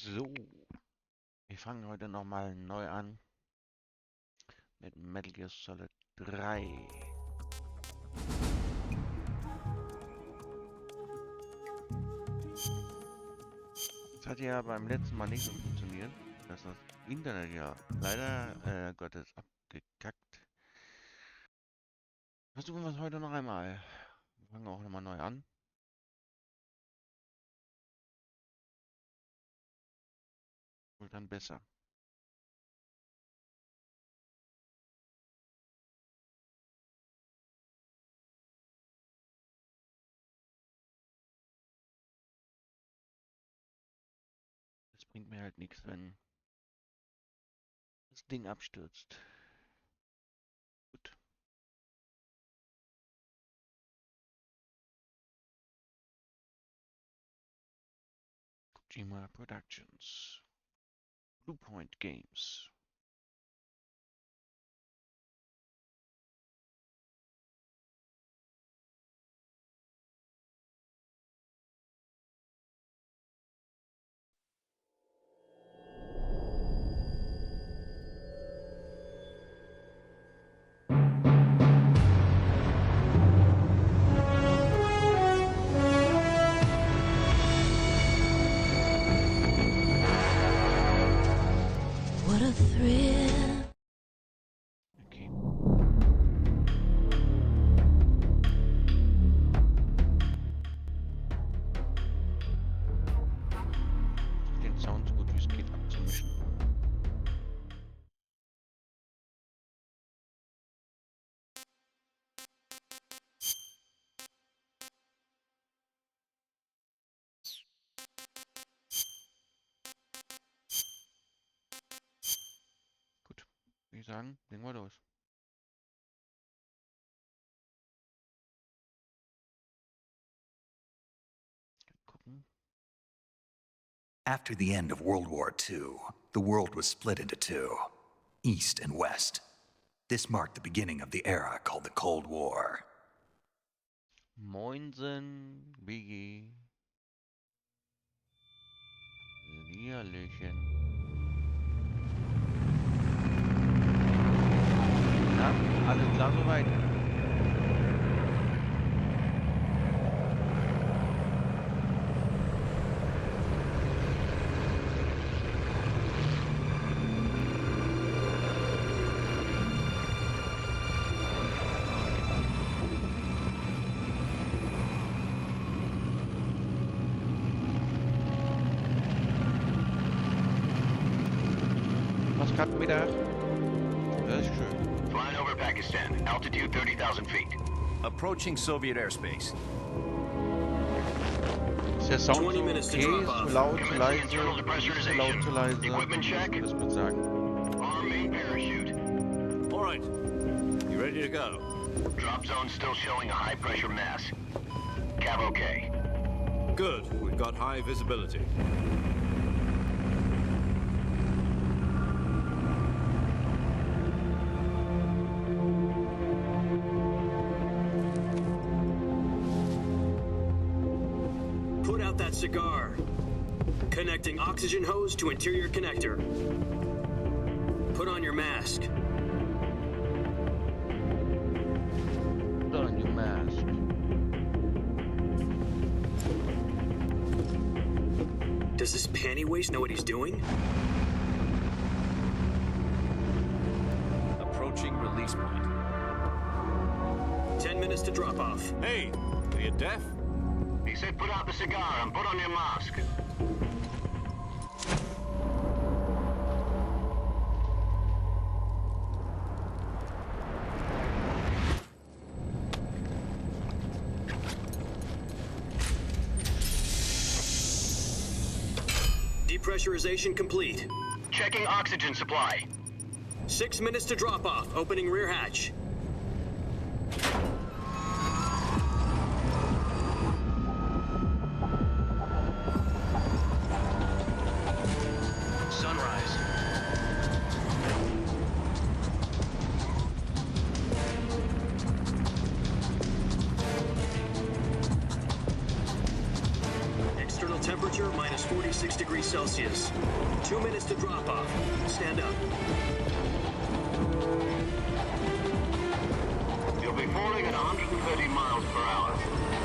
So, wir fangen heute nochmal neu an mit Metal Gear Solid 3. Das hat ja beim letzten Mal nicht so funktioniert, dass das Internet ja leider Gottes abgekackt. Versuchen wir es heute noch einmal. Wir fangen auch nochmal neu an. Und dann besser. Das bringt mir halt nichts, wenn das Ding abstürzt. Gut. Kojima Productions. Bluepoint Games. What a thrill. Okay. Den Sound so gut wie es geht abzumischen. Gut, würde ich sagen, legen wir los. Gucken. After the end of World War II, the world was split into two, East and West. This marked the beginning of the era called the Cold War. Moinsen, Biggie. Hallihallöchen. Na, alles klar soweit? Was gerade Mittag? Das ist schön. Flying over Pakistan, altitude 30,000 feet. Approaching Soviet airspace. Ist der Sound 20 so minutes to okay? drop Ist off. zu laut, zu Commencing leise? internal Ist zu laut, zu depressurization. leise? Equipment check. Was würdest du sagen? Arm main parachute. All right. You ready to go? Drop zone still showing a high pressure mass. Cav okay. Good. We've got high visibility. Put out that cigar. Connecting oxygen hose to interior connector. Put on your mask. Put on your mask. Does this panty waste know what he's doing? Approaching release point. 10 minutes to drop off. Hey, are you deaf? He said put out the cigar and put on your mask. Depressurization complete. Checking oxygen supply. 6 minutes to drop off. Opening rear hatch. Sunrise. External temperature minus 40 36 degrees Celsius. 2 minutes to drop off. Stand up. You'll be falling at 130 miles per hour.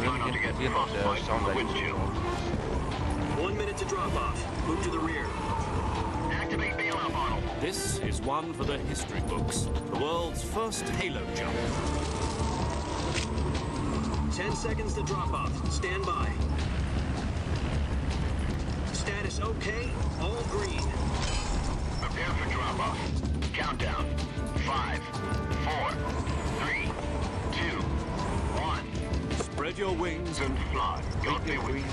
Try not to get frostbite from the windshield. 1 minute to drop off. Move to the rear. Activate bailout model. This is one for the history books. The world's first halo jump. 10 seconds to drop off. Stand by. Status okay. All green. Prepare for drop off. Countdown. 5, 4, 3, 2, 1. Spread your wings and And fly. God be with you.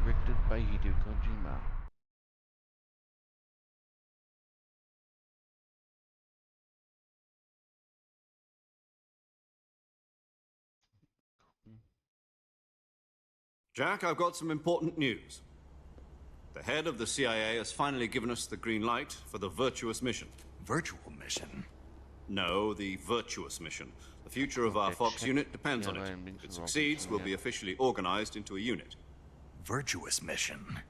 Directed by Hideo Kojima. Jack, I've got some important news. The head of the CIA has finally given us the green light for the virtuous mission. Virtual mission? No, the virtuous mission. The future of our Fox unit depends on it. If it succeeds, we'll be officially organized into a unit. Virtuous mission?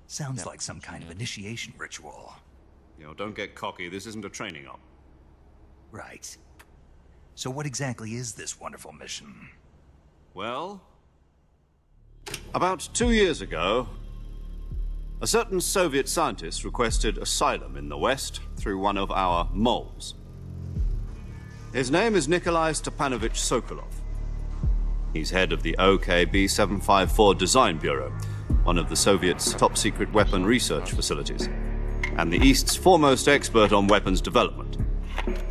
Sounds like some kind of initiation ritual. You know, don't get cocky. This isn't a training op. Right. So what exactly is this wonderful mission? Well, about 2 years ago, a certain Soviet scientist requested asylum in the West through one of our moles. His name is Nikolai Stepanovich Sokolov. He's head of the OKB-754 Design Bureau, one of the Soviets' top-secret weapon research facilities, and the East's foremost expert on weapons development.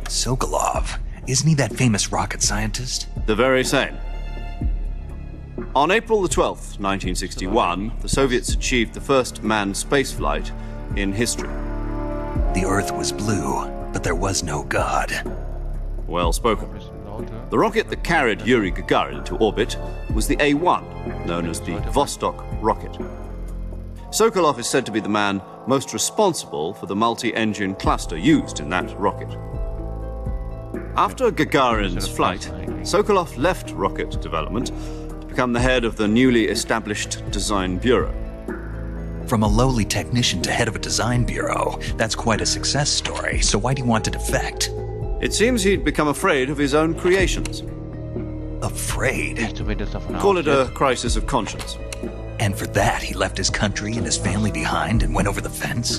Sokolov? Isn't he that famous rocket scientist? The very same. On April the 12th, 1961, the Soviets achieved the first manned spaceflight in history. The Earth was blue, but there was no God. Well spoken. The rocket that carried Yuri Gagarin into orbit was the A-1, known as the Vostok rocket. Sokolov is said to be the man most responsible for the multi-engine cluster used in that rocket. After Gagarin's flight, Sokolov left rocket development to become the head of the newly established Design Bureau. From a lowly technician to head of a design bureau, that's quite a success story, so why'd he want to defect? It seems he'd become afraid of his own creations. Afraid? Call it a crisis of conscience. And for that, he left his country and his family behind and went over the fence?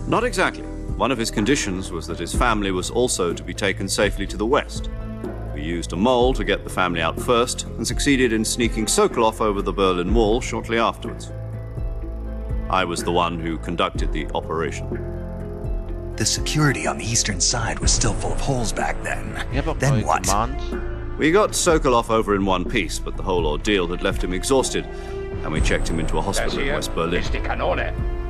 Not exactly. One of his conditions was that his family was also to be taken safely to the West. We used a mole to get the family out first and succeeded in sneaking Sokolov over the Berlin Wall shortly afterwards. I was the one who conducted the operation. The security on the eastern side was still full of holes back then. Then what? We got Sokolov over in one piece, but the whole ordeal had left him exhausted, and we checked him into a hospital in West Berlin.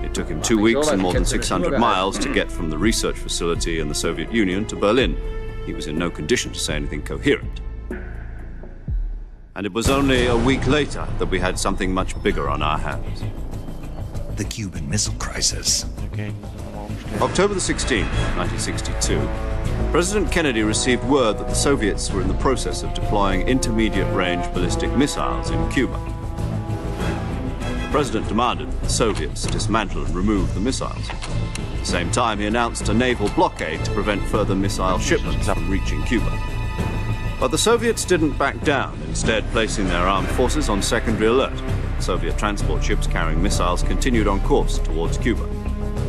It took him 2 weeks and more than 600 miles to get from the research facility in the Soviet Union to Berlin. He was in no condition to say anything coherent. And it was only a week later that we had something much bigger on our hands. The Cuban Missile Crisis. October the 16th, 1962, President Kennedy received word that the Soviets were in the process of deploying intermediate-range ballistic missiles in Cuba. The President demanded that the Soviets dismantle and remove the missiles. At the same time, he announced a naval blockade to prevent further missile shipments from reaching Cuba. But the Soviets didn't back down, instead placing their armed forces on secondary alert. Soviet transport ships carrying missiles continued on course towards Cuba.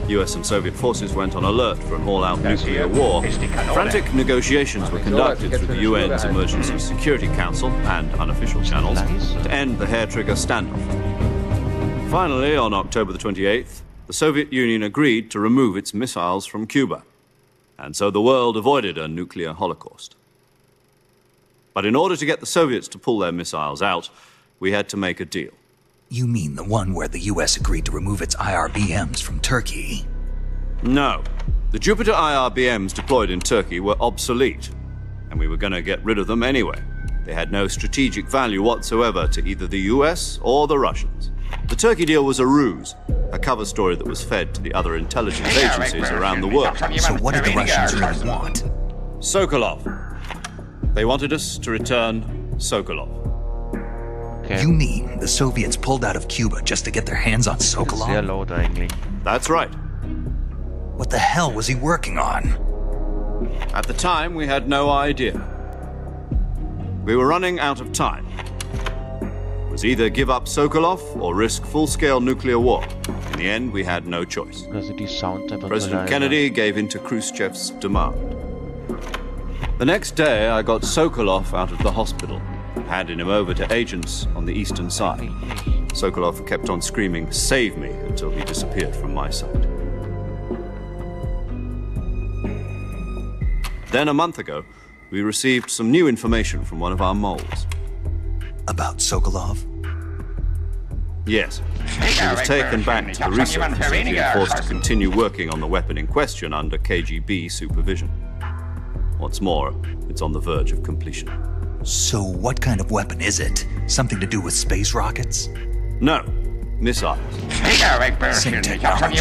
US and Soviet forces went on alert for an all-out nuclear war. Frantic negotiations were conducted through the UN's Emergency Security Council and unofficial channels to end the hair-trigger standoff. Finally, on October the 28th, the Soviet Union agreed to remove its missiles from Cuba. And so the world avoided a nuclear holocaust. But in order to get the Soviets to pull their missiles out, we had to make a deal. You mean the one where the US agreed to remove its IRBMs from Turkey? No. The Jupiter IRBMs deployed in Turkey were obsolete. and we were going to get rid of them anyway. They had no strategic value whatsoever to either the US or the Russians. The Turkey deal was a ruse, a cover story that was fed to the other intelligence agencies around the world. So what did the Russians really want? Sokolov. They wanted us to return Sokolov. Okay. You mean the Soviets pulled out of Cuba just to get their hands on Sehr Sokolov? laut eigentlich. That's right. What the hell was he working on? At the time, we had no idea. We were running out of time. It was either give up Sokolov or risk full-scale nuclear war. In the end, we had no choice. Also die Sounds einfach zu President leise. Kennedy gave in to Khrushchev's demand. The next day, I got Sokolov out of the hospital, handed him over to agents on the eastern side. Sokolov kept on screaming, "Save me," until he disappeared from my sight. Then, a month ago, we received some new information from one of our moles. About Sokolov? Yes. He was taken back to the research facility and forced to continue working on the weapon in question under KGB supervision. What's more, it's on the verge of completion. So what kind of weapon is it? Something to do with space rockets? No, missiles. Same technology.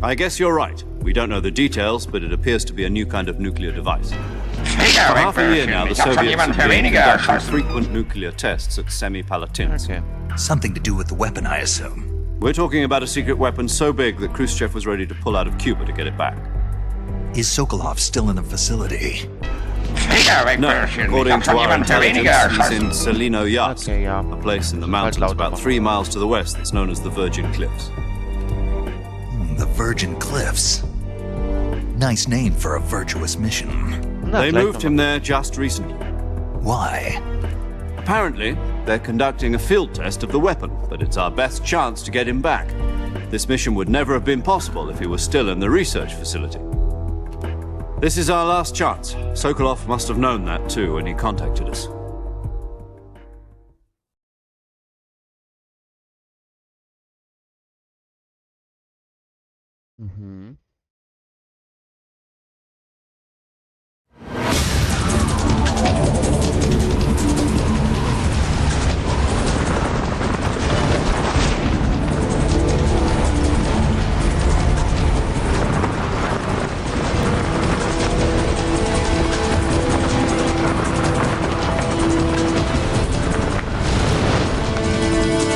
I guess you're right. We don't know the details, but it appears to be a new kind of nuclear device. For half a year now, the Soviets have been conducting frequent nuclear tests at Semipalatinsk. Okay. Something to do with the weapon, I assume. We're talking about a secret weapon so big that Khrushchev was ready to pull out of Cuba to get it back. Is Sokolov still in the facility? No, according to our intelligence, he's in Selino Yas, Okay, ja. a place in the mountains about 3 miles to the west that's known as the Virgin Cliffs. The Virgin Cliffs. Nice name for a virtuous mission. Na, They gleich moved nochmal. him there just recently. Why? Apparently, they're conducting a field test of the weapon, but it's our best chance to get him back. This mission would never have been possible if he was still in the research facility. This is our last chance. Sokolov must have known that too when he contacted us. Mhm.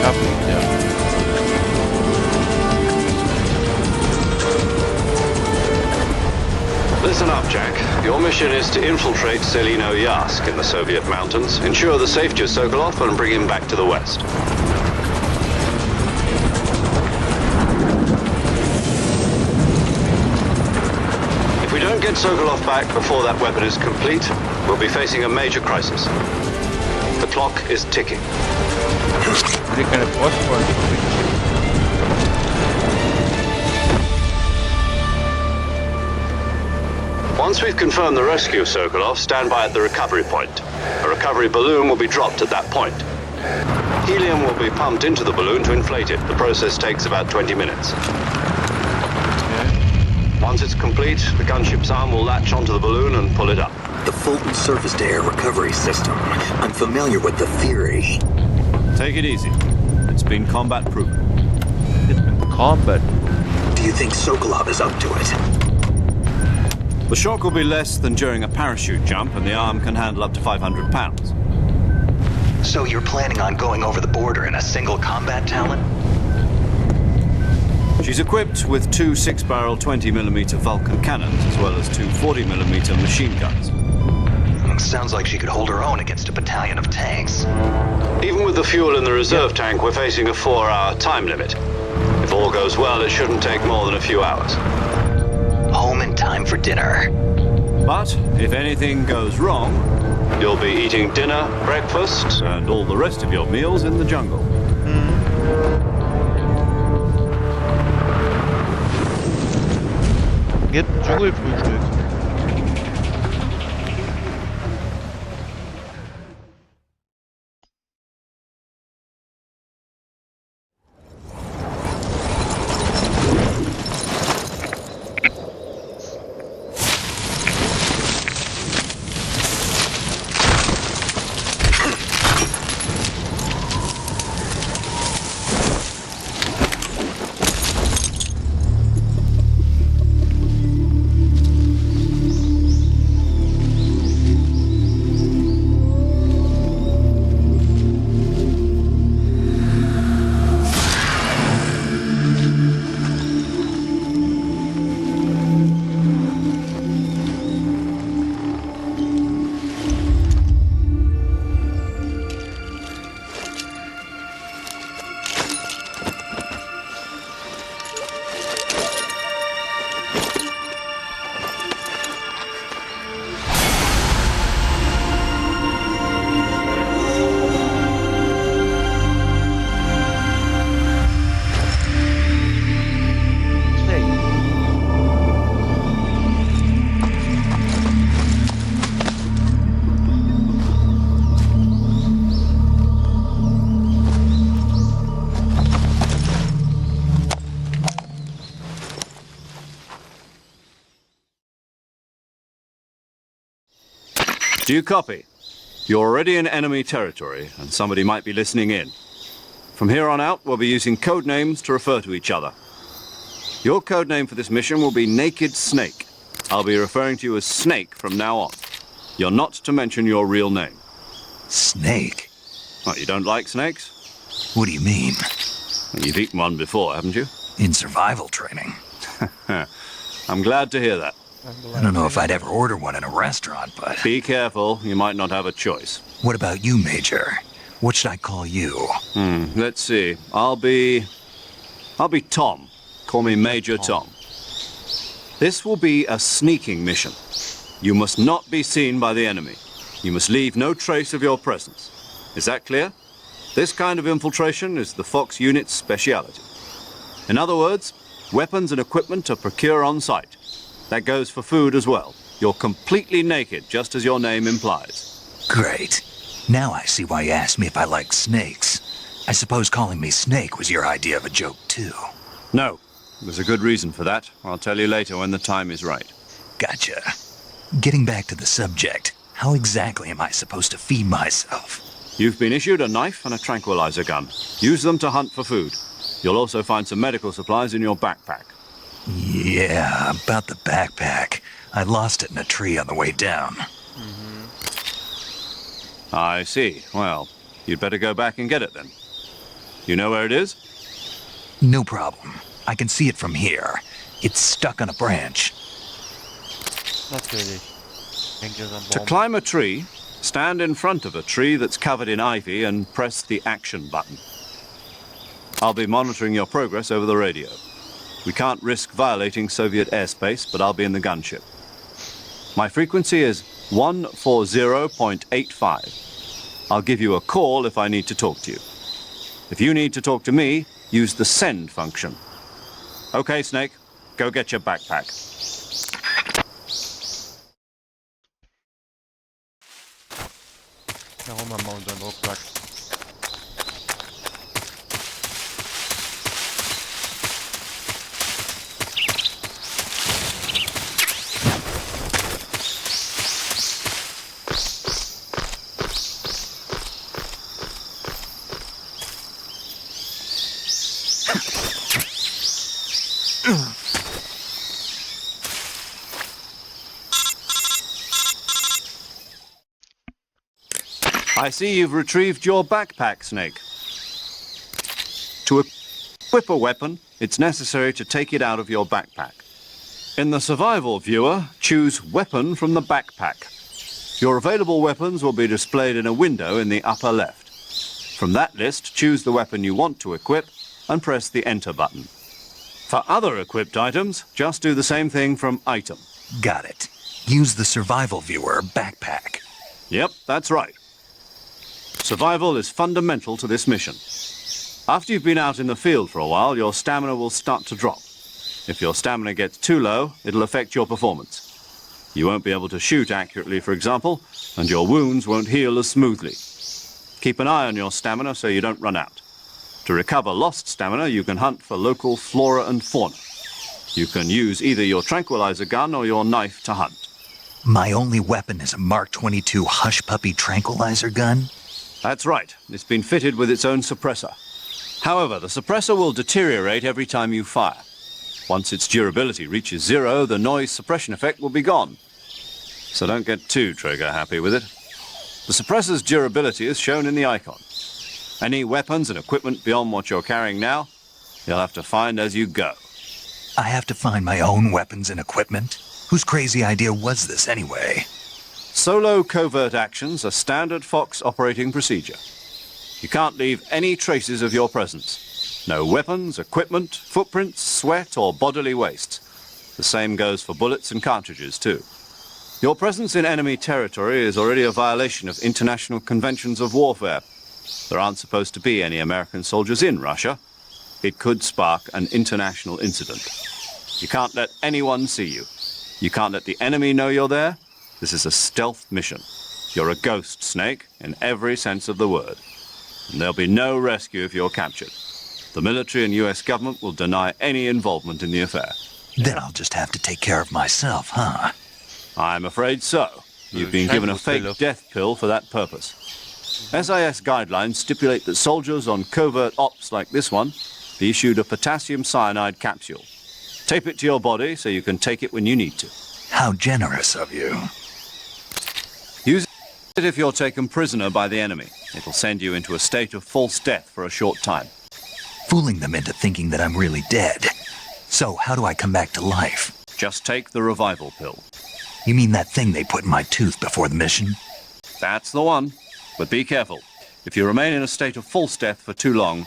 Ja. Listen up, Jack. Your mission is to infiltrate Selino Yask in the Soviet mountains, ensure the safety of Sokolov, and bring him back to the west. If we don't get Sokolov back before that weapon is complete, we'll be facing a major crisis. The clock is ticking. Wir keine Postwort. Once we've confirmed the rescue of Sokolov, stand by at the recovery point. A recovery balloon will be dropped at that point. Helium will be pumped into the balloon to inflate it. The process takes about 20 minutes. Once it's complete, the gunship's arm will latch onto the balloon and pull it up. The Fulton surface-to-air recovery system. I'm familiar with the theory. Take it easy. It's been combat-proven. It's been combat. Do you think Sokolov is up to it? The shock will be less than during a parachute jump, and the arm can handle up to 500 pounds. So you're planning on going over the border in a single combat Talon? She's equipped with 2 6-barrel 20mm Vulcan cannons, as well as 2 40mm machine guns. Sounds like she could hold her own against a battalion of tanks. Even with the fuel in the reserve tank, we're facing a 4-hour time limit. If all goes well, it shouldn't take more than a few hours. Home in time for dinner. But if anything goes wrong, you'll be eating dinner, breakfast, and all the rest of your meals in the jungle. Jetzt Dschungelfrühstück. Do you copy? You're already in enemy territory, and somebody might be listening in. From here on out, we'll be using code names to refer to each other. Your code name for this mission will be Naked Snake. I'll be referring to you as Snake from now on. You're not to mention your real name. Snake? What, you don't like snakes? What do you mean? You've eaten one before, haven't you? In survival training. I'm glad to hear that. I don't know if I'd ever order one in a restaurant, but... Be careful, you might not have a choice. What about you, Major? What should I call you? Let's see. I'll be Tom. Call me Major Tom. This will be a sneaking mission. You must not be seen by the enemy. You must leave no trace of your presence. Is that clear? This kind of infiltration is the Fox unit's speciality. In other words, weapons and equipment are procured on site. That goes for food as well. You're completely naked, just as your name implies. Great. Now I see why you asked me if I like snakes. I suppose calling me Snake was your idea of a joke, too. No. There's a good reason for that. I'll tell you later when the time is right. Gotcha. Getting back to the subject, how exactly am I supposed to feed myself? You've been issued a knife and a tranquilizer gun. Use them to hunt for food. You'll also find some medical supplies in your backpack. Yeah, about the backpack. I lost it in a tree on the way down. I see. Well, you'd better go back and get it then. You know where it is? No problem. I can see it from here. It's stuck on a branch. Natürlich. Hängt es am To Baum. climb a tree, stand in front of a tree that's covered in ivy and press the action button. I'll be monitoring your progress over the radio. We can't risk violating Soviet airspace, but I'll be in the gunship. My frequency is 140.85. I'll give you a call if I need to talk to you. If you need to talk to me, use the send function. Okay, Snake, go get your backpack. Da holen wir mal unseren Rucksack. I see you've retrieved your backpack, Snake. To equip a weapon, it's necessary to take it out of your backpack. In the survival viewer, choose Weapon from the backpack. Your available weapons will be displayed in a window in the upper left. From that list, choose the weapon you want to equip and press the Enter button. For other equipped items, just do the same thing from Item. Got it. Use the survival viewer backpack. Yep, that's right. Survival is fundamental to this mission. After you've been out in the field for a while, your stamina will start to drop. If your stamina gets too low, it'll affect your performance. You won't be able to shoot accurately, for example, and your wounds won't heal as smoothly. Keep an eye on your stamina so you don't run out. To recover lost stamina, you can hunt for local flora and fauna. You can use either your tranquilizer gun or your knife to hunt. My only weapon is a Mark 22 Hush Puppy tranquilizer gun? That's right. It's been fitted with its own suppressor. However, the suppressor will deteriorate every time you fire. Once its durability reaches 0, the noise suppression effect will be gone. So don't get too trigger-happy with it. The suppressor's durability is shown in the icon. Any weapons and equipment beyond what you're carrying now, you'll have to find as you go. I have to find my own weapons and equipment? Whose crazy idea was this anyway? Solo covert actions are standard Fox operating procedure. You can't leave any traces of your presence. No weapons, equipment, footprints, sweat, or bodily waste. The same goes for bullets and cartridges, too. Your presence in enemy territory is already a violation of international conventions of warfare. There aren't supposed to be any American soldiers in Russia. It could spark an international incident. You can't let anyone see you. You can't let the enemy know you're there. This is a stealth mission. You're a ghost, Snake, in every sense of the word. And there'll be no rescue if you're captured. The military and US government will deny any involvement in the affair. Then I'll just have to take care of myself, huh? I'm afraid so. You've been given a fake death pill for that purpose. SIS guidelines stipulate that soldiers on covert ops like this one be issued a potassium cyanide capsule. Tape it to your body so you can take it when you need to. How generous of you. Use it if you're taken prisoner by the enemy. It'll send you into a state of false death for a short time. Fooling them into thinking that I'm really dead. So how do I come back to life? Just take the revival pill. You mean that thing they put in my tooth before the mission? That's the one. But be careful. If you remain in a state of false death for too long,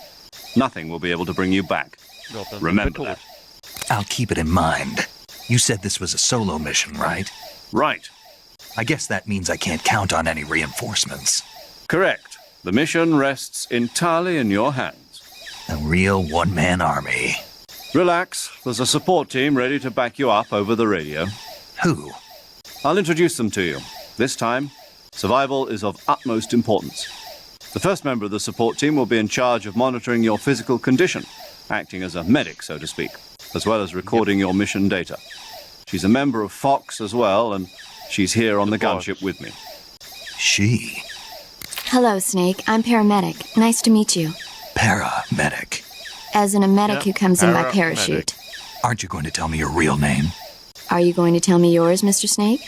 nothing will be able to bring you back. Remember that. I'll keep it in mind. You said this was a solo mission, right? Right. I guess that means I can't count on any reinforcements. Correct. The mission rests entirely in your hands. A real one-man army. Relax. There's a support team ready to back you up over the radio. Who? I'll introduce them to you. This time, survival is of utmost importance. The first member of the support team will be in charge of monitoring your physical condition, acting as a medic, so to speak, as well as recording your mission data. She's a member of Fox as well, and she's here on the gunship with me. She? Hello, Snake. I'm paramedic. Nice to meet you. Paramedic. As in a medic who comes in by parachute. Aren't you going to tell me your real name? Are you going to tell me yours, Mr. Snake?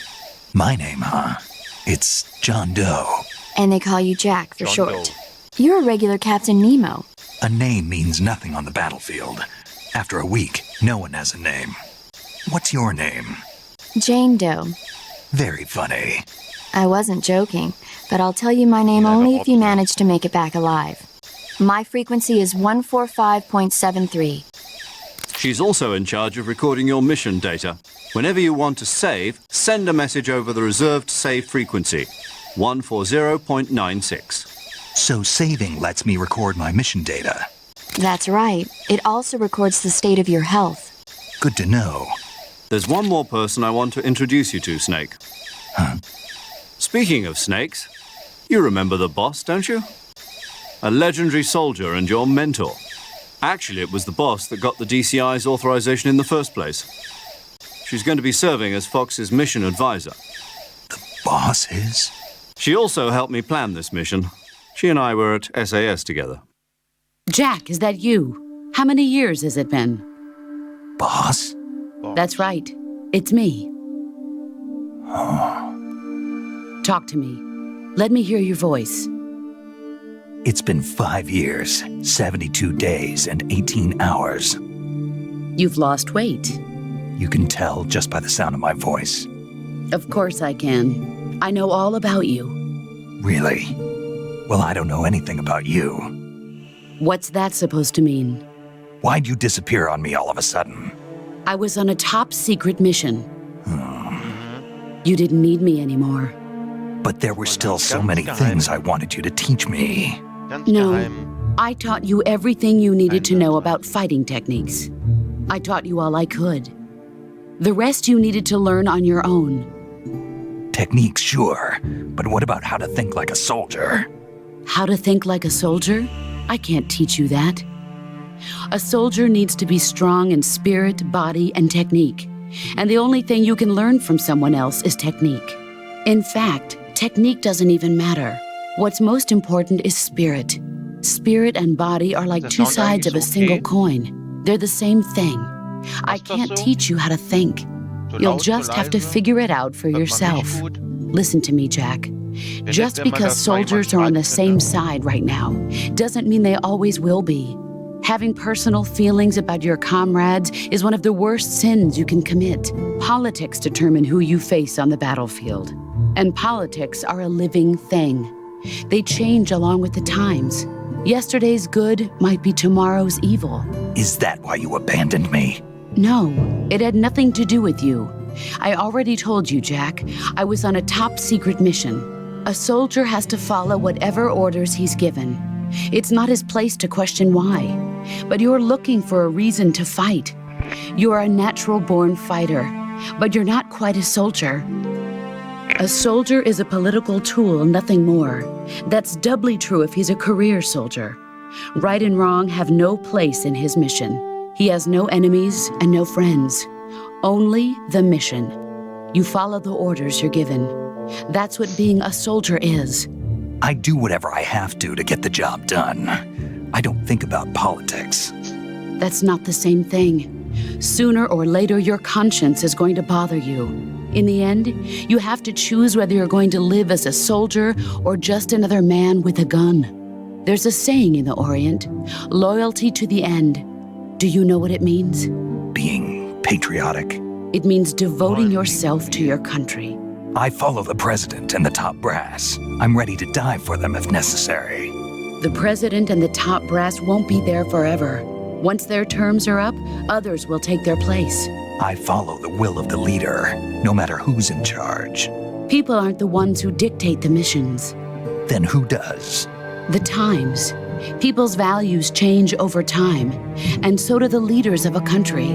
My name, huh? It's John Doe. And they call you Jack for short. You're a regular Captain Nemo. A name means nothing on the battlefield. After a week, no one has a name. What's your name? Jane Doe. Very funny. I wasn't joking, but I'll tell you my name only if you manage to make it back alive. My frequency is 145.73. She's also in charge of recording your mission data. Whenever you want to save, send a message over the reserved save frequency, 140.96. So saving lets me record my mission data. That's right. It also records the state of your health. Good to know. There's one more person I want to introduce you to, Snake. Huh? Speaking of snakes, you remember the boss, don't you? A legendary soldier and your mentor. Actually, it was the boss that got the DCI's authorization in the first place. She's going to be serving as Fox's mission advisor. The boss is? She also helped me plan this mission. She and I were at SAS together. Jack, is that you? How many years has it been? Boss? That's right. It's me. Talk to me. Let me hear your voice. It's been 5 years, 72 days, and 18 hours. You've lost weight. You can tell just by the sound of my voice. Of course I can. I know all about you. Really? Well, I don't know anything about you. What's that supposed to mean? Why'd you disappear on me all of a sudden? I was on a top-secret mission. You didn't need me anymore. But there were still so many things I wanted you to teach me. No, I taught you everything you needed to know about fighting techniques. I taught you all I could. The rest you needed to learn on your own. Techniques, sure. But what about how to think like a soldier? How to think like a soldier? I can't teach you that. A soldier needs to be strong in spirit, body, and technique. And the only thing you can learn from someone else is technique. In fact, technique doesn't even matter. What's most important is spirit. Spirit and body are like two sides of a single coin. They're the same thing. I can't teach you how to think. You'll just have to figure it out for yourself. Listen to me, Jack. Just because soldiers are on the same side right now doesn't mean they always will be. Having personal feelings about your comrades is one of the worst sins you can commit. Politics determine who you face on the battlefield. And politics are a living thing. They change along with the times. Yesterday's good might be tomorrow's evil. Is that why you abandoned me? No, it had nothing to do with you. I already told you, Jack. I was on a top-secret mission. A soldier has to follow whatever orders he's given. It's not his place to question why. But you're looking for a reason to fight. You're a natural-born fighter, but you're not quite a soldier. A soldier is a political tool, nothing more. That's doubly true if he's a career soldier. Right and wrong have no place in his mission. He has no enemies and no friends. Only the mission. You follow the orders you're given. That's what being a soldier is. I do whatever I have to get the job done. I don't think about politics. That's not the same thing. Sooner or later, your conscience is going to bother you. In the end, you have to choose whether you're going to live as a soldier or just another man with a gun. There's a saying in the Orient, loyalty to the end. Do you know what it means? Being patriotic. It means devoting yourself to your country. I follow the president and the top brass. I'm ready to die for them if necessary. The president and the top brass won't be there forever. Once their terms are up, others will take their place. I follow the will of the leader, no matter who's in charge. People aren't the ones who dictate the missions. Then who does? The times. People's values change over time, and so do the leaders of a country.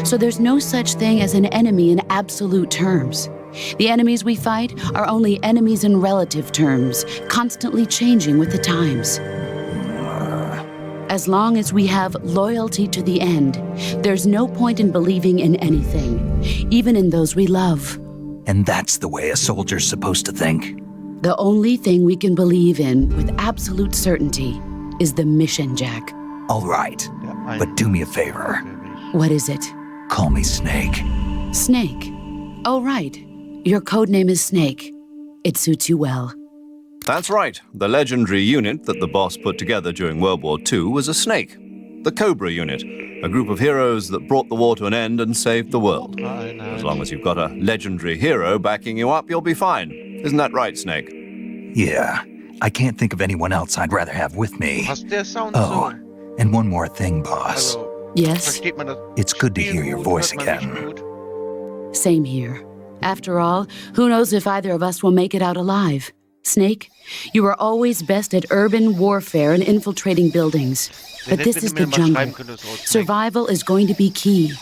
So there's no such thing as an enemy in absolute terms. The enemies we fight are only enemies in relative terms, constantly changing with the times. As long as we have loyalty to the end, there's no point in believing in anything, even in those we love. And that's the way a soldier's supposed to think? The only thing we can believe in with absolute certainty is the mission, Jack. All right, but do me a favor. What is it? Call me Snake. Snake. Oh, right. Your code name is Snake. It suits you well. That's right. The legendary unit that the boss put together during World War II was a snake. The Cobra unit, a group of heroes that brought the war to an end and saved the world. As long as you've got a legendary hero backing you up, you'll be fine. Isn't that right, Snake? Yeah, I can't think of anyone else I'd rather have with me. Passt der Sound Oh, so? and one more thing, boss. Also, Yes, versteht man das It's good to Spiel hear your gut? voice Hört man mich again. gut? same here. After all, who knows if either of us will make it out alive? Snake, you are always best at urban warfare and infiltrating buildings. But this is the jungle. Survival is going to be key.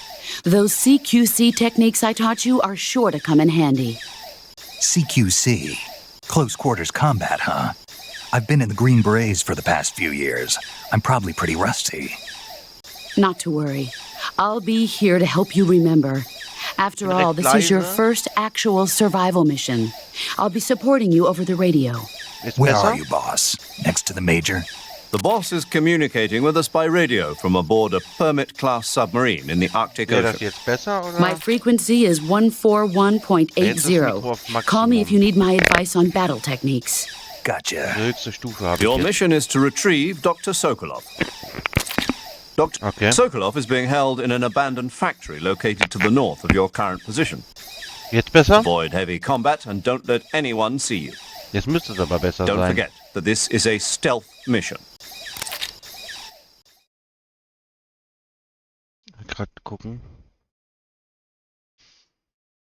Those CQC techniques I taught you are sure to come in handy. CQC. Close quarters combat, huh? I've been in the Green Berets for the past few years. I'm probably pretty rusty. Not to worry. I'll be here to help you remember. After all, this is your first actual survival mission. I'll be supporting you over the radio. Ist Where besser? are you, boss? Next to the major? The boss is communicating with us by radio from aboard a Permit-class submarine in the Arctic Wäre das Ocean. jetzt besser, oder? My frequency is 141.80. Call me if you need my advice on battle techniques. Gotcha. Die höchste Stufe habe ich Your jetzt. mission is to retrieve Dr. Sokolov. Dr. Okay. Sokolov is being held in an abandoned factory located to the north of your current position. Jetzt besser? Avoid heavy combat and don't let anyone see you. Jetzt müsste es aber besser Don't sein. forget that this is a stealth mission. Gerade gucken,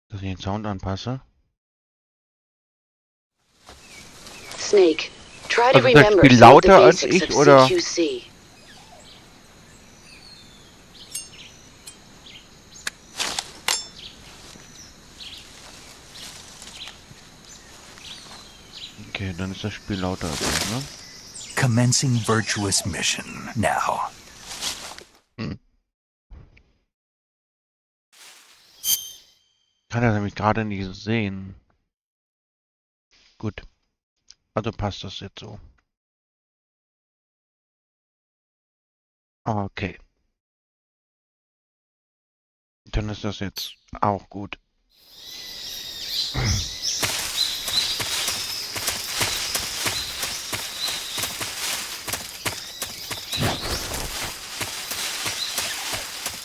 dass ich den Sound anpasse. Snake, try Also ist das Spiel lauter als ich, oder? Okay, dann ist das Spiel lauter als ich, ne? Commencing virtuous mission now. Kann er nämlich gerade nicht sehen. Gut. Also passt das jetzt so. Okay. Dann ist das jetzt auch gut.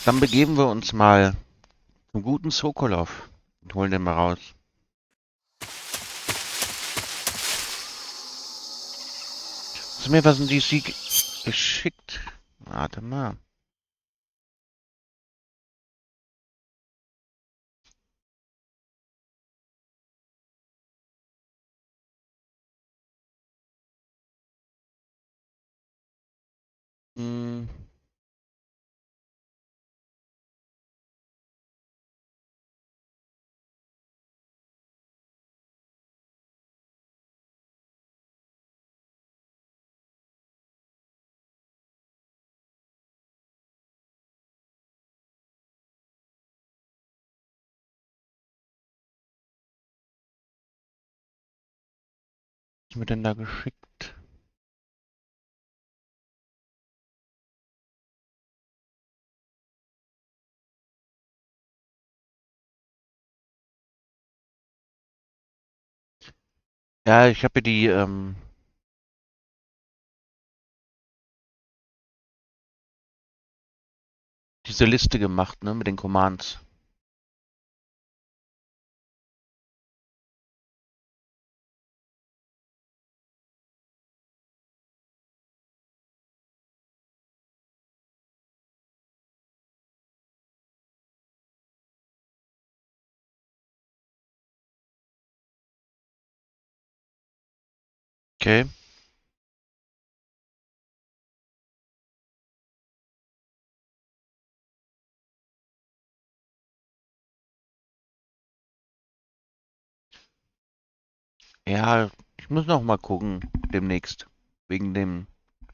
Dann begeben wir uns mal zum guten Sokolov und holen den mal raus. Hast du mir was in DC geschickt? Warte mal. Hm. Was mir denn da geschickt? Ja, ich habe hier diese Liste gemacht, ne, mit den Commands. Okay. Ja, ich muss noch mal gucken demnächst. Wegen dem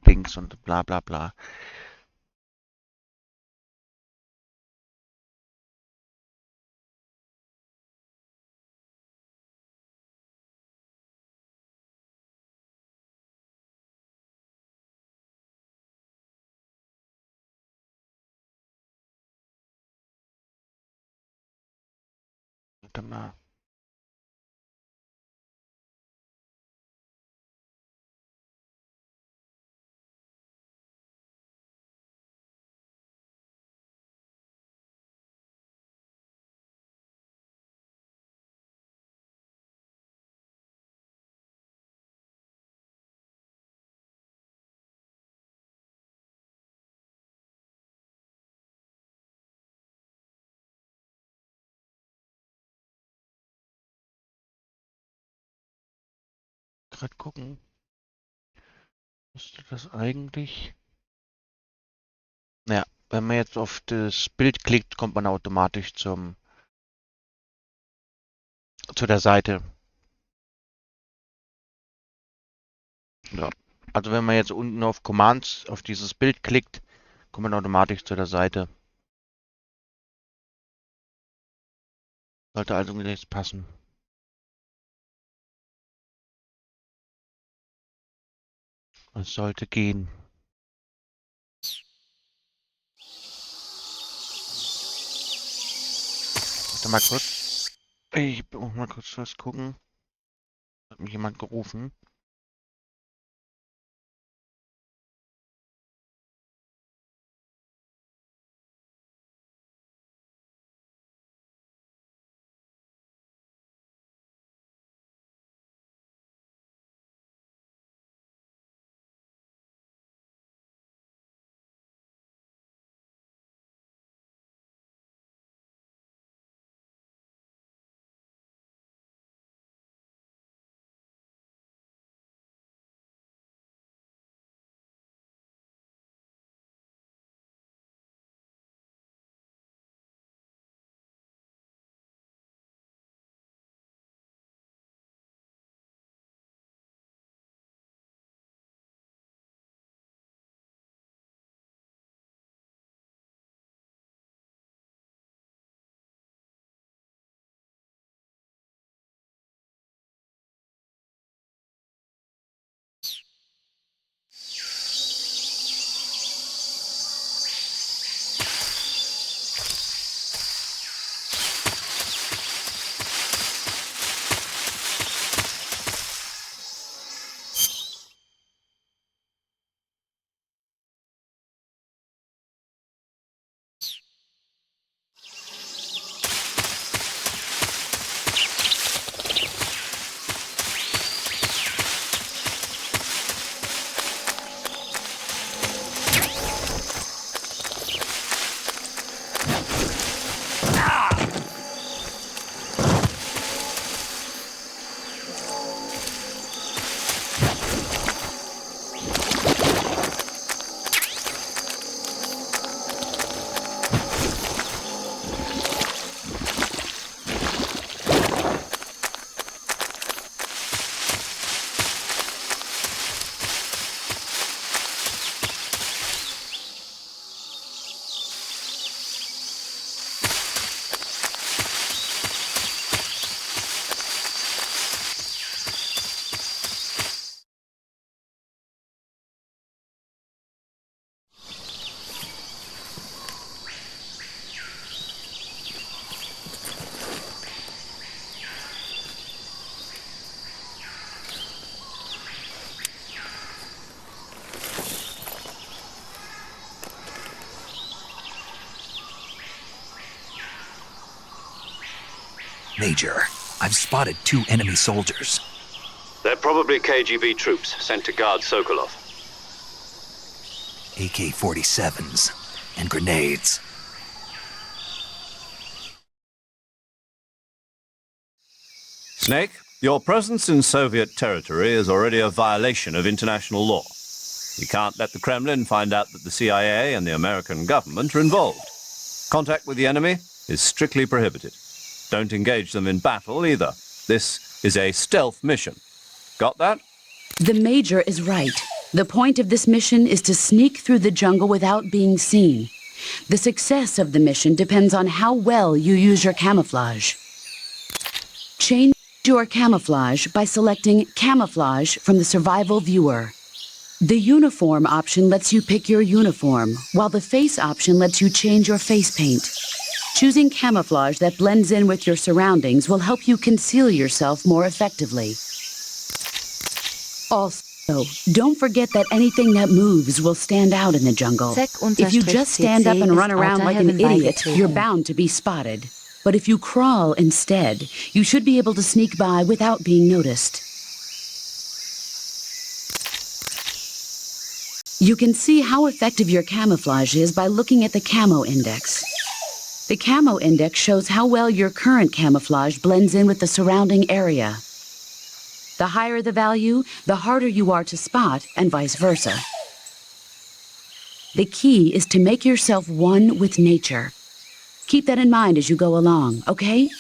Dings und bla bla bla. Warte mal. Gerade gucken. Müsste das eigentlich. Naja, wenn man jetzt auf das Bild klickt, kommt man automatisch zu der Seite. Ja. Also wenn man jetzt unten auf Commands auf dieses Bild klickt, kommt man automatisch zu der Seite. Sollte also jetzt passen. Es sollte gehen. Warte mal kurz. Ich muss mal kurz was gucken. Hat mich jemand gerufen? Major, I've spotted 2 enemy soldiers. They're probably KGB troops sent to guard Sokolov. AK-47s and grenades. Snake, your presence in Soviet territory is already a violation of international law. You can't let the Kremlin find out that the CIA and the American government are involved. Contact with the enemy is strictly prohibited. Don't engage them in battle either. This is a stealth mission. Got that? The Major is right. The point of this mission is to sneak through the jungle without being seen. The success of the mission depends on how well you use your camouflage. Change your camouflage by selecting Camouflage from the Survival Viewer. The Uniform option lets you pick your uniform, while the Face option lets you change your face paint. Choosing camouflage that blends in with your surroundings will help you conceal yourself more effectively. Also, don't forget that anything that moves will stand out in the jungle. If you just stand up and run around like an idiot, you're bound to be spotted. But if you crawl instead, you should be able to sneak by without being noticed. You can see how effective your camouflage is by looking at the Camo Index. The Camo Index shows how well your current camouflage blends in with the surrounding area. The higher the value, the harder you are to spot, and vice versa. The key is to make yourself one with nature. Keep that in mind as you go along, okay?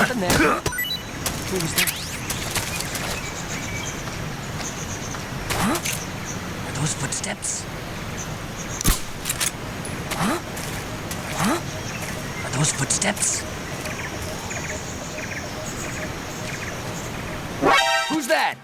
happened there? What was that? Huh? Are those footsteps? Huh? Huh? Are those footsteps? Who's that?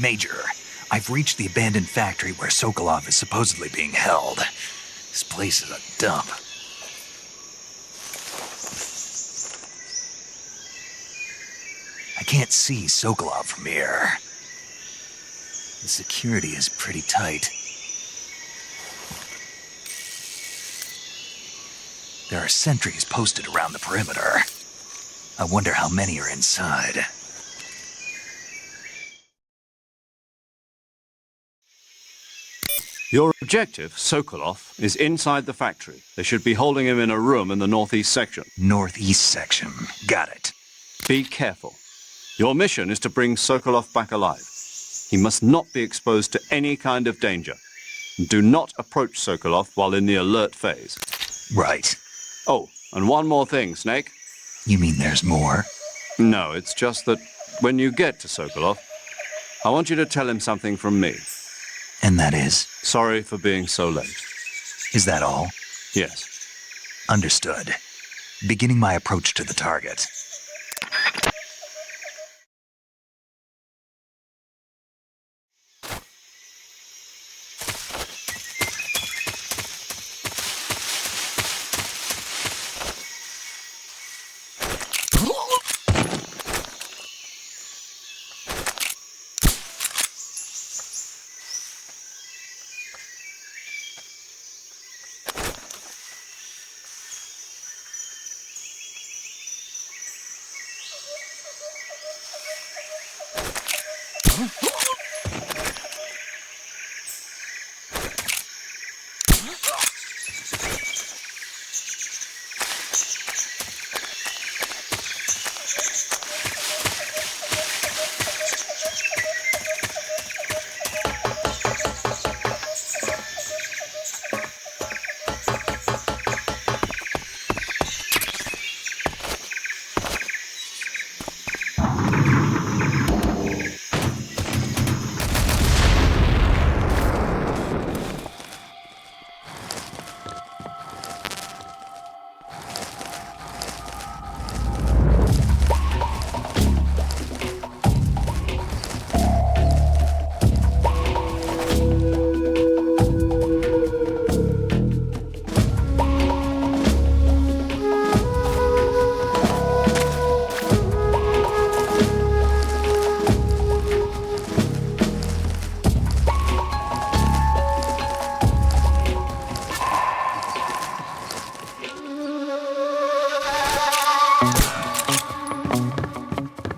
Major, I've reached the abandoned factory where Sokolov is supposedly being held. This place is a dump. I can't see Sokolov from here. The security is pretty tight. There are sentries posted around the perimeter. I wonder how many are inside. Your objective, Sokolov, is inside the factory. They should be holding him in a room in the northeast section. Northeast section. Got it. Be careful. Your mission is to bring Sokolov back alive. He must not be exposed to any kind of danger. Do not approach Sokolov while in the alert phase. Right. Oh, and one more thing, Snake. You mean there's more? No, it's just that when you get to Sokolov, I want you to tell him something from me. And that is? Sorry for being so late. Is that all? Yes. Understood. Beginning my approach to the target.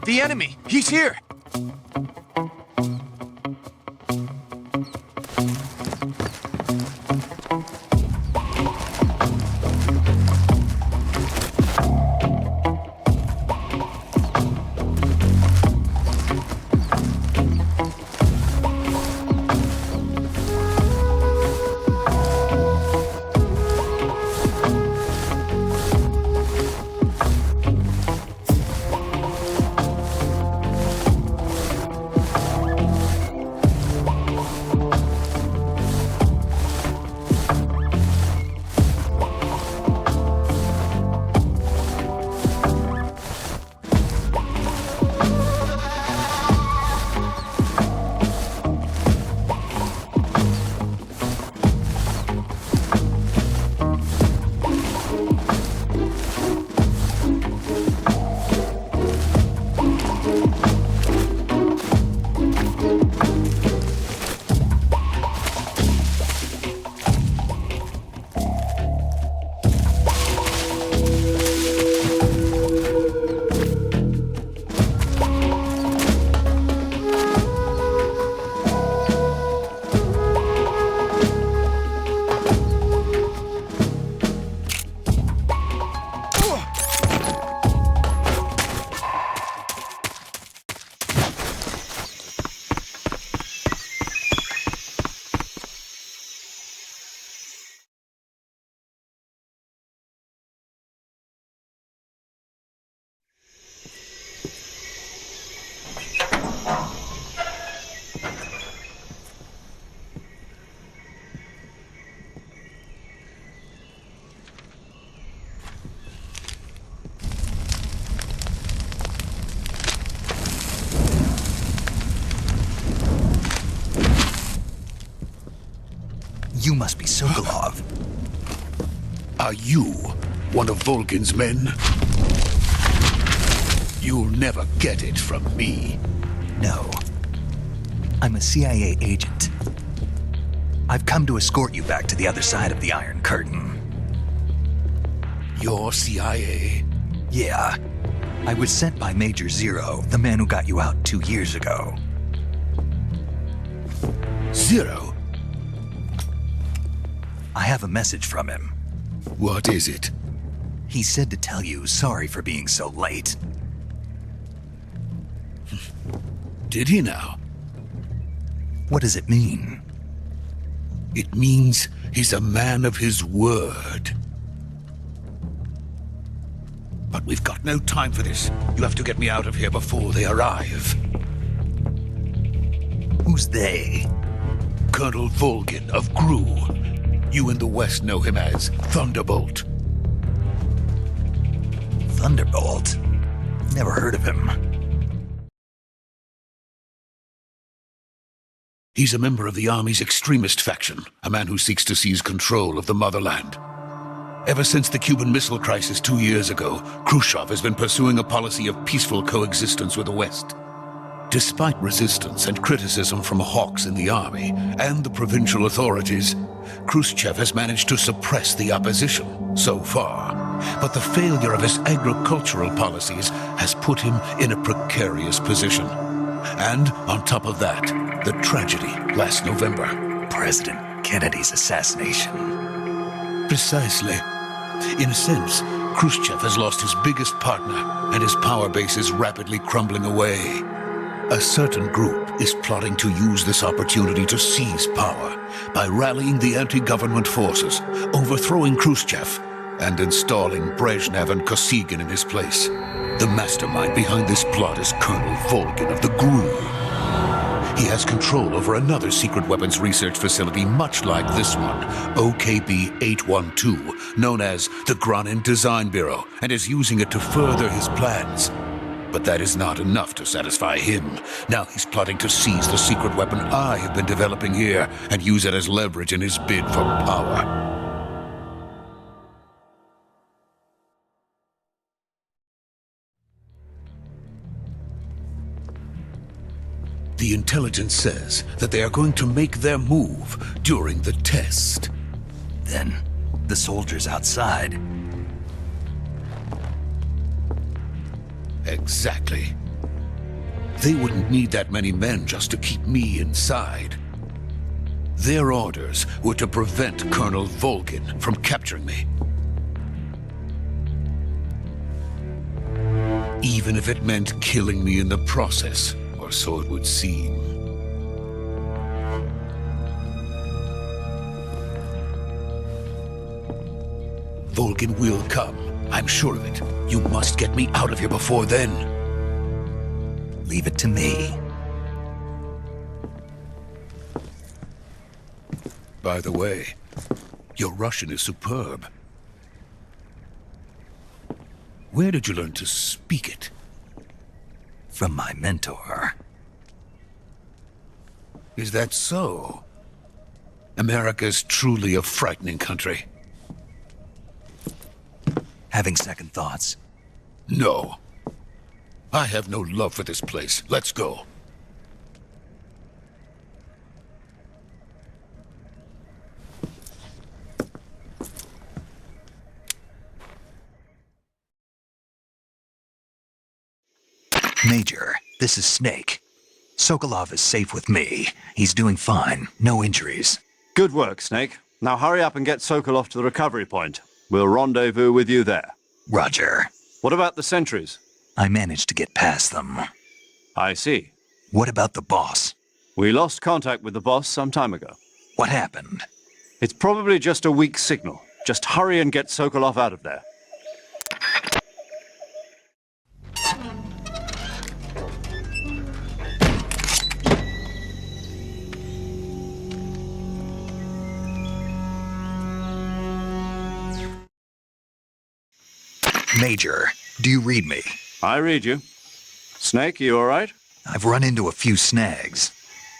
The enemy! He's here! You must be Sokolov. Are you one of Volgin's men? You'll never get it from me. No. I'm a CIA agent. I've come to escort you back to the other side of the Iron Curtain. You're CIA? Yeah. I was sent by Major Zero, the man who got you out 2 years ago. Zero? I have a message from him. What is it? He said to tell you sorry for being so late. Did he now? What does it mean? It means he's a man of his word. But we've got no time for this. You have to get me out of here before they arrive. Who's they? Colonel Volgin of GRU. You in the West know him as Thunderbolt. Thunderbolt? Never heard of him. He's a member of the Army's extremist faction, a man who seeks to seize control of the motherland. Ever since the Cuban Missile Crisis 2 years ago, Khrushchev has been pursuing a policy of peaceful coexistence with the West. Despite resistance and criticism from hawks in the army and the provincial authorities, Khrushchev has managed to suppress the opposition so far. But the failure of his agricultural policies has put him in a precarious position. And on top of that, the tragedy last November. President Kennedy's assassination. Precisely. In a sense, Khrushchev has lost his biggest partner, and his power base is rapidly crumbling away. A certain group is plotting to use this opportunity to seize power by rallying the anti-government forces, overthrowing Khrushchev, and installing Brezhnev and Kosygin in his place. The mastermind behind this plot is Colonel Volgin of the GRU. He has control over another secret weapons research facility much like this one, OKB-812, known as the Granin Design Bureau, and is using it to further his plans. But that is not enough to satisfy him. Now he's plotting to seize the secret weapon I have been developing here and use it as leverage in his bid for power. The intelligence says that they are going to make their move during the test. Then, the soldiers outside. Exactly. They wouldn't need that many men just to keep me inside. Their orders were to prevent Colonel Volgin from capturing me. Even if it meant killing me in the process. Or so it would seem. Volgin will come. I'm sure of it. You must get me out of here before then. Leave it to me. By the way, your Russian is superb. Where did you learn to speak it? From my mentor. Is that so? America's truly a frightening country. Having second thoughts? No. I have no love for this place. Let's go. Major, this is Snake. Sokolov is safe with me. He's doing fine. No injuries. Good work, Snake. Now hurry up and get Sokolov to the recovery point. We'll rendezvous with you there. Roger. What about the sentries? I managed to get past them. I see. What about the boss? We lost contact with the boss some time ago. What happened? It's probably just a weak signal. Just hurry and get Sokolov out of there. Major, do you read me? I read you. Snake, you all right? I've run into a few snags.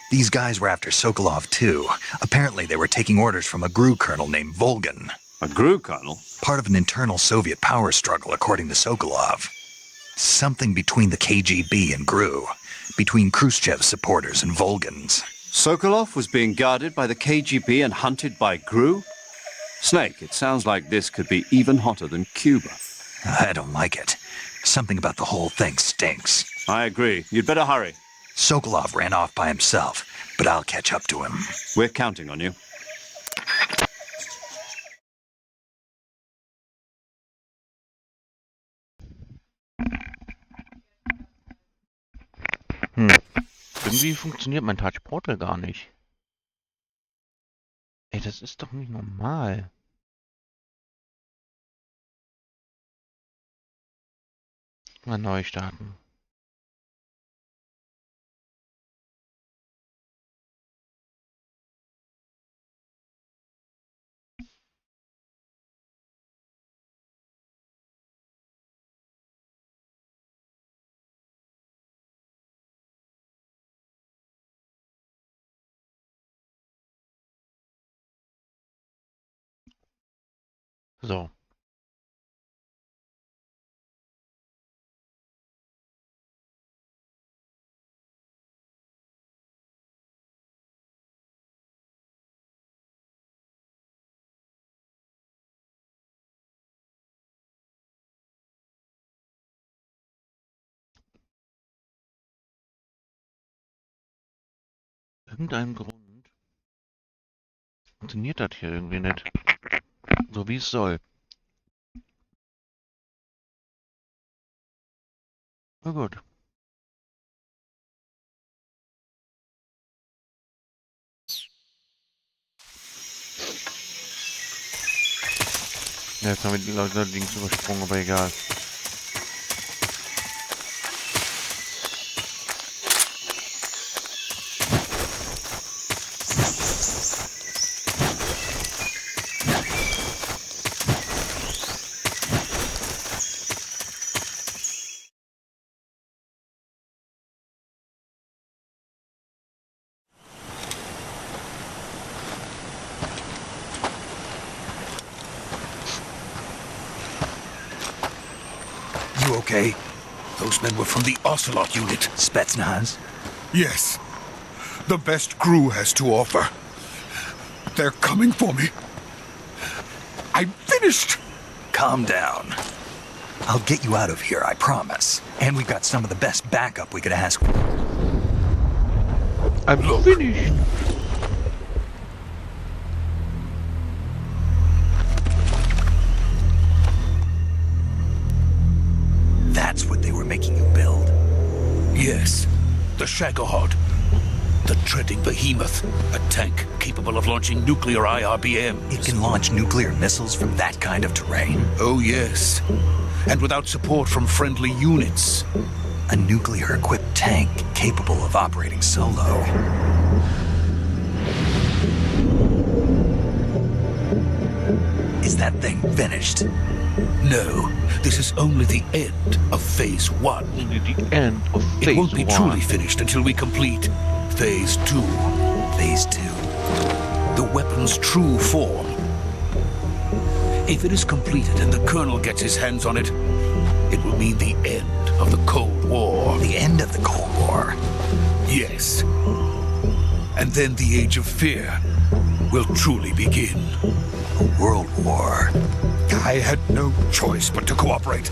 These guys were after Sokolov too. Apparently they were taking orders from a GRU colonel named Volgan. A GRU colonel? Part of an internal Soviet power struggle, according to Sokolov. Something between the KGB and GRU. Between Khrushchev's supporters and Volgan's. Sokolov was being guarded by the KGB and hunted by GRU? Snake, it sounds like this could be even hotter than Cuba. I don't like it. Something about the whole thing stinks. I agree. You'd better hurry. Sokolov ran off by himself, but I'll catch up to him. We're counting on you. Irgendwie funktioniert mein Touch Portal gar nicht. Ey, das ist doch nicht normal. Mal neu starten. So. Irgendeinem Grund funktioniert das hier irgendwie nicht. So wie es soll. Na gut. Ja, jetzt haben wir die Leute links übersprungen, aber egal. You okay? Those men were from the Ocelot unit. Spetsnaz? Yes. The best GRU has to offer. They're coming for me. I'm finished! Calm down. I'll get you out of here, I promise. And we've got some of the best backup we could ask. I'm finished. That's what they were making you build? Yes. The Shagohod. The treading behemoth. A tank capable of launching nuclear IRBMs. It can launch nuclear missiles from that kind of terrain? Oh, yes. And without support from friendly units. A nuclear-equipped tank capable of operating solo. Is that thing finished? No, this is only the end of Phase 1. Only the end of Phase 1. It won't be truly finished until we complete Phase 2. Phase 2? The weapon's true form. If it is completed and the Colonel gets his hands on it, it will mean the end of the Cold War. The end of the Cold War? Yes. And then the Age of Fear will truly begin. A world war. I had no choice but to cooperate.